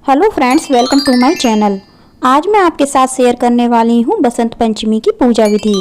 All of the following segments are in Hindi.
Hello friends, welcome to my channel. आज मैं आपके साथ शेयर करने वाली हूँ बसंत पंचमी की पूजा विधि।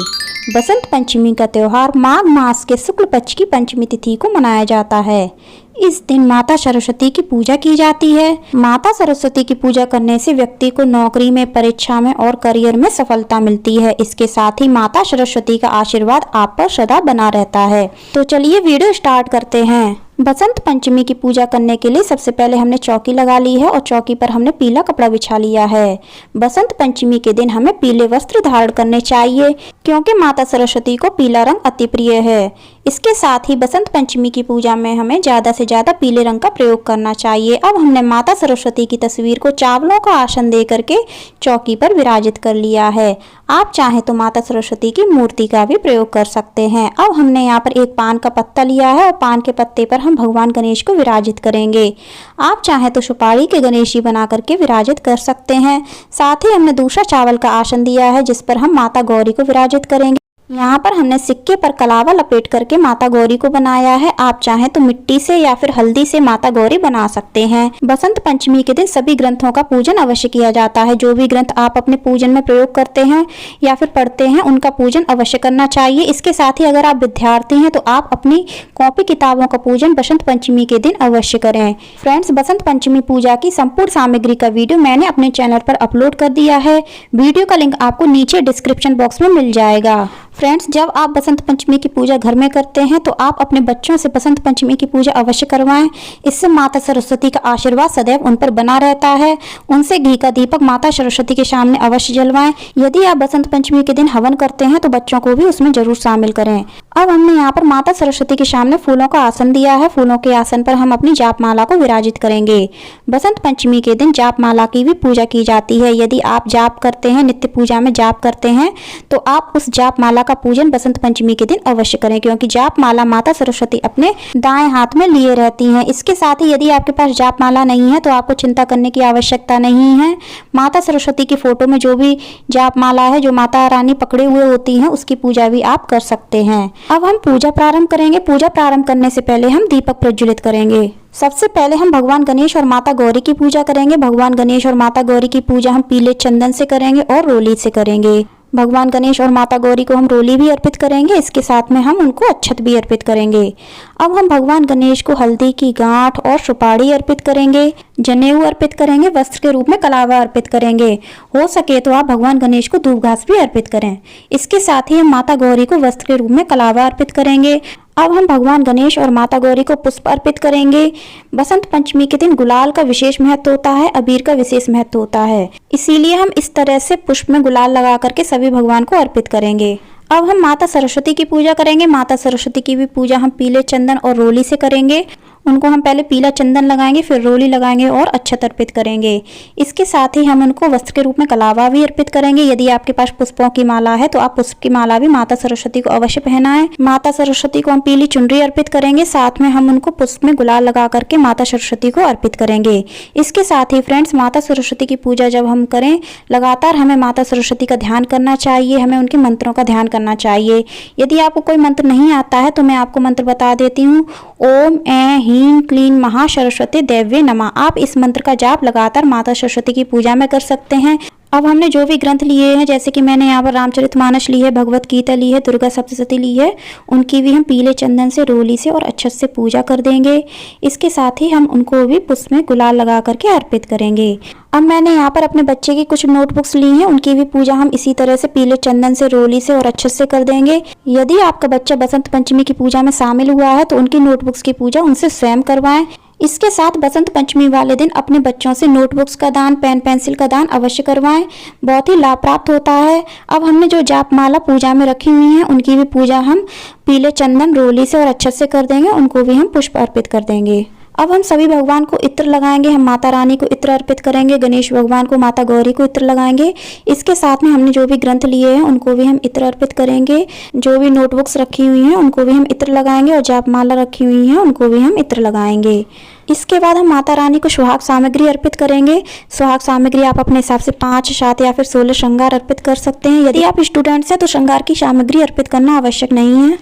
बसंत पंचमी का त्यौहार माघ मास के शुक्ल पक्ष की पंचमी तिथि को मनाया जाता है। इस दिन माता सरस्वती की पूजा की जाती है। माता सरस्वती की पूजा करने से व्यक्ति को नौकरी में, परीक्षा में और करियर में सफलता मिलती है। इसके साथ ही माता सरस्वती का आशीर्वाद आप पर सदा बना रहता है। तो चलिए वीडियो स्टार्ट करते हैं। बसंत पंचमी की पूजा करने के लिए सबसे पहले हमने चौकी लगा ली है और चौकी पर हमने पीला कपड़ा बिछा लिया है। बसंत पंचमी के दिन हमें पीले वस्त्र धारण करने चाहिए क्योंकि माता सरस्वती को पीला रंग अति प्रिय है। इसके साथ ही बसंत पंचमी की पूजा में हमें ज़्यादा से ज़्यादा पीले रंग का प्रयोग करना चाहिए। अब हमने माता सरस्वती की तस्वीर को चावलों का आसन दे करके चौकी पर विराजित कर लिया है। आप चाहें तो माता सरस्वती की मूर्ति का भी प्रयोग कर सकते हैं। अब हमने यहाँ पर एक पान का पत्ता लिया है और पान के पत्ते पर हम भगवान गणेश को विराजित करेंगे। आप चाहें तो सुपारी के गणेश जी बना करके विराजित कर सकते हैं। साथ ही हमने दूसरा चावल का आसन दिया है जिस पर हम माता गौरी को विराजित करेंगे। यहाँ पर हमने सिक्के पर कलावा लपेट करके माता गौरी को बनाया है। आप चाहें तो मिट्टी से या फिर हल्दी से माता गौरी बना सकते हैं। बसंत पंचमी के दिन सभी ग्रंथों का पूजन अवश्य किया जाता है। जो भी ग्रंथ आप अपने पूजन में प्रयोग करते हैं या फिर पढ़ते हैं उनका पूजन अवश्य करना चाहिए। इसके साथ ही अगर आप विद्यार्थी हैं तो आप अपनी कॉपी किताबों का पूजन बसंत पंचमी के दिन अवश्य करें। फ्रेंड्स, बसंत पंचमी पूजा की संपूर्ण सामग्री का वीडियो मैंने अपने चैनल पर अपलोड कर दिया है। वीडियो का लिंक आपको नीचे डिस्क्रिप्शन बॉक्स में मिल जाएगा। फ्रेंड्स, जब आप बसंत पंचमी की पूजा घर में करते हैं तो आप अपने बच्चों से बसंत पंचमी की पूजा अवश्य करवाएं। इससे माता सरस्वती का आशीर्वाद सदैव उन पर बना रहता है। उनसे घी का दीपक माता सरस्वती के सामने अवश्य जलवाएं। यदि आप बसंत पंचमी के दिन हवन करते हैं तो बच्चों को भी उसमें जरूर शामिल करें। अब हमने यहाँ पर माता सरस्वती के सामने फूलों का आसन दिया है। फूलों के आसन पर हम अपनी जाप माला को विराजित करेंगे। बसंत पंचमी के दिन जाप माला की भी पूजा की जाती है। यदि आप जाप करते हैं, नित्य पूजा में जाप करते हैं, तो आप उस जाप माला का पूजन बसंत पंचमी के दिन अवश्य करें क्योंकि जाप माला माता सरस्वती अपने दाएं हाथ में लिए रहती हैं। इसके साथ ही यदि आपके पास जाप माला नहीं है तो आपको चिंता करने की आवश्यकता नहीं है। माता सरस्वती की फोटो में जो भी जाप माला है, जो माता रानी पकड़े हुए होती हैं, उसकी पूजा भी आप कर सकते हैं। अब हम पूजा प्रारंभ करेंगे। पूजा प्रारंभ करने से पहले हम दीपक प्रज्वलित करेंगे। सबसे पहले हम भगवान गणेश और माता गौरी की पूजा करेंगे। भगवान गणेश और माता गौरी की पूजा हम पीले चंदन से करेंगे और रोली से करेंगे। भगवान गणेश और माता गौरी को हम रोली भी अर्पित करेंगे। इसके साथ में हम उनको अक्षत भी अर्पित करेंगे। अब हम भगवान गणेश को हल्दी की गांठ और सुपारी अर्पित करेंगे, जनेऊ अर्पित करेंगे, वस्त्र के रूप में कलावा अर्पित करेंगे। हो सके तो आप भगवान गणेश को दूब घास भी अर्पित करें। इसके साथ ही हम माता गौरी को वस्त्र के रूप में कलावा अर्पित करेंगे। अब हम भगवान गणेश और माता गौरी को पुष्प अर्पित करेंगे। बसंत पंचमी के दिन गुलाल का विशेष महत्व होता है, अबीर का विशेष महत्व होता है। इसीलिए हम इस तरह से पुष्प में गुलाल लगा करके सभी भगवान को अर्पित करेंगे। अब हम माता सरस्वती की पूजा करेंगे। माता सरस्वती की भी पूजा हम पीले चंदन और रोली से करेंगे। उनको हम पहले पीला चंदन लगाएंगे, फिर रोली लगाएंगे और अक्षत अर्पित करेंगे। इसके साथ ही हम उनको वस्त्र के रूप में कलावा भी अर्पित करेंगे। यदि आपके पास पुष्पों की माला है तो आप पुष्प की माला भी माता सरस्वती को अवश्य पहनाएं। माता सरस्वती को हम पीली चुनरी अर्पित करेंगे। साथ में हम उनको पुष्प में गुलाल लगा करके माता सरस्वती को अर्पित करेंगे। इसके साथ ही फ्रेंड्स, माता सरस्वती की पूजा जब हम करें, लगातार हमें माता सरस्वती का ध्यान करना चाहिए। हमें उनके मंत्रों का ध्यान करना चाहिए। यदि आपको कोई मंत्र नहीं आता है तो मैं आपको मंत्र बता देती हूँ। ओम ऐं ह्रीं क्लीं महासरस्वती देव्ये नमः। आप इस मंत्र का जाप लगातार माता सरस्वती की पूजा में कर सकते हैं। अब हमने जो भी ग्रंथ लिए हैं, जैसे कि मैंने यहाँ पर रामचरितमानस ली है, भगवत गीता ली है, दुर्गा सप्तशती ली है, उनकी भी हम पीले चंदन से, रोली से और अक्षत से पूजा कर देंगे। इसके साथ ही हम उनको भी पुष्प में गुलाल लगा करके अर्पित करेंगे। अब मैंने यहाँ पर अपने बच्चे की कुछ नोटबुक्स ली हैं, उनकी भी पूजा हम इसी तरह से पीले चंदन से, रोली से और अक्षत से कर देंगे। यदि आपका बच्चा बसंत पंचमी की पूजा में शामिल हुआ है तो उनकी नोटबुक्स की पूजा उनसे स्वयं करवाएं। इसके साथ बसंत पंचमी वाले दिन अपने बच्चों से नोटबुक्स का दान, पेन पेंसिल का दान अवश्य करवाएं। बहुत ही लाभ प्राप्त होता है। अब हमने जो जाप माला पूजा में रखी हुई है उनकी भी पूजा हम पीले चंदन, रोली से और अक्षत से कर देंगे। उनको भी हम पुष्प अर्पित कर देंगे। अब हम सभी भगवान को इत्र लगाएंगे। हम माता रानी को इत्र अर्पित करेंगे, गणेश भगवान को, माता गौरी को इत्र लगाएंगे। इसके साथ में हमने जो भी ग्रंथ लिए हैं उनको भी हम इत्र अर्पित करेंगे। जो भी नोटबुक्स रखी हुई हैं उनको भी हम इत्र लगाएंगे और जाप माला रखी हुई है उनको भी हम इत्र लगाएंगे। इसके बाद हम माता रानी को सुहाग सामग्री अर्पित करेंगे। सुहाग सामग्री आप अपने हिसाब से 5, 7 या फिर 16 श्रृंगार अर्पित कर सकते हैं। यदि आप स्टूडेंट्स हैं तो श्रृंगार की सामग्री अर्पित करना आवश्यक नहीं है।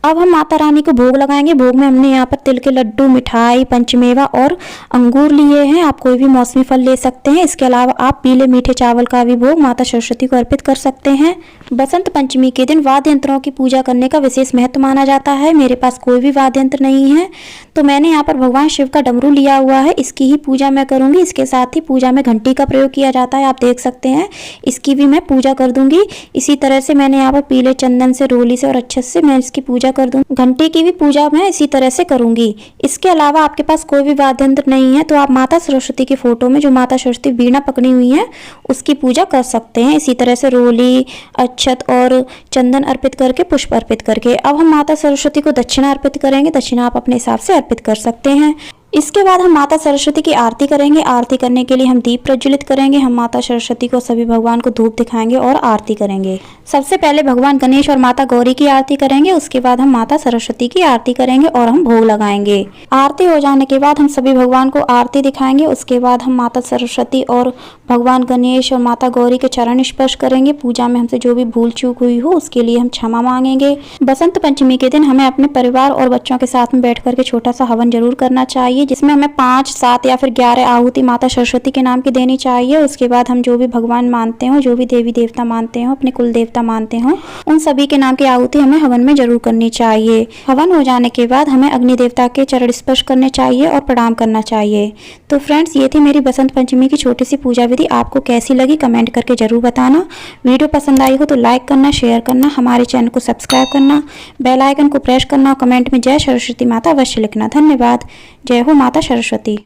अब हम माता रानी को भोग लगाएंगे। भोग में हमने यहाँ पर तिल के लड्डू, मिठाई, पंचमेवा और अंगूर लिए हैं। आप कोई भी मौसमी फल ले सकते हैं। इसके अलावा आप पीले मीठे चावल का भी भोग माता सरस्वती को अर्पित कर सकते हैं। बसंत पंचमी के दिन वाद्य यंत्रों की पूजा करने का विशेष महत्व माना जाता है। मेरे पास कोई भी वाद्य यंत्र नहीं है, तो मैंने यहाँ पर भगवान शिव का डमरू लिया हुआ है। इसकी ही पूजा मैं करूँगी। इसके साथ ही पूजा में घंटी का प्रयोग किया जाता है, आप देख सकते हैं। इसकी भी मैं पूजा कर दूंगी। इसी तरह से मैंने यहाँ पर पीले चंदन से, रोली से और अक्षत से मैं इसकी पूजा कर दूंगी। घंटी की भी पूजा मैं इसी तरह से करूंगी। इसके अलावा आपके पास कोई भी वाद्य यंत्र नहीं है, तो आप माता सरस्वती की फोटो में जो माता सरस्वती वीणा पकड़ी हुई है उसकी पूजा कर सकते हैं। इसी तरह से रोली, अक्षत और चंदन अर्पित करके, पुष्प अर्पित करके। अब हम माता सरस्वती को दक्षिणा अर्पित करेंगे। दक्षिणा आप अपने हिसाब से अर्पित कर सकते हैं। इसके बाद हम माता सरस्वती की आरती करेंगे। आरती करने के लिए हम दीप प्रज्वलित करेंगे। हम माता सरस्वती को, सभी भगवान को धूप दिखाएंगे और आरती करेंगे। सबसे पहले भगवान गणेश और माता गौरी की आरती करेंगे। उसके बाद हम माता सरस्वती की आरती करेंगे और हम भोग लगाएंगे। आरती हो जाने के बाद हम सभी भगवान को आरती दिखाएंगे। उसके बाद हम माता सरस्वती और भगवान गणेश और माता गौरी के चरण स्पर्श करेंगे। पूजा में हमसे जो भी भूल चूक हुई हो उसके लिए हम क्षमा मांगेंगे। बसंत पंचमी के दिन हमें अपने परिवार और बच्चों के साथ में बैठ करके छोटा सा हवन जरूर करना चाहिए, जिसमें हमें 5, 7 या फिर 11 आहुति माता सरस्वती के नाम की देनी चाहिए। उसके बाद हम जो भी भगवान मानते हो, जो भी देवी देवता मानते हो, अपने कुल देवता मानते हो, उन सभी के नाम की आहुति हमें हवन में जरूर करनी चाहिए। हवन हो जाने के बाद हमें अग्नि देवता के चरण स्पर्श करने चाहिए और प्रणाम करना चाहिए। तो फ्रेंड्स, ये थी मेरी बसंत पंचमी की छोटी सी पूजा विधि। आपको कैसी लगी कमेंट करके जरूर बताना। वीडियो पसंद आई हो तो लाइक करना, शेयर करना, हमारे चैनल को सब्सक्राइब करना, बेल आइकन को प्रेस करना और कमेंट में जय सरस्वती माता अवश्य लिखना। धन्यवाद। जय हो माता सरस्वती।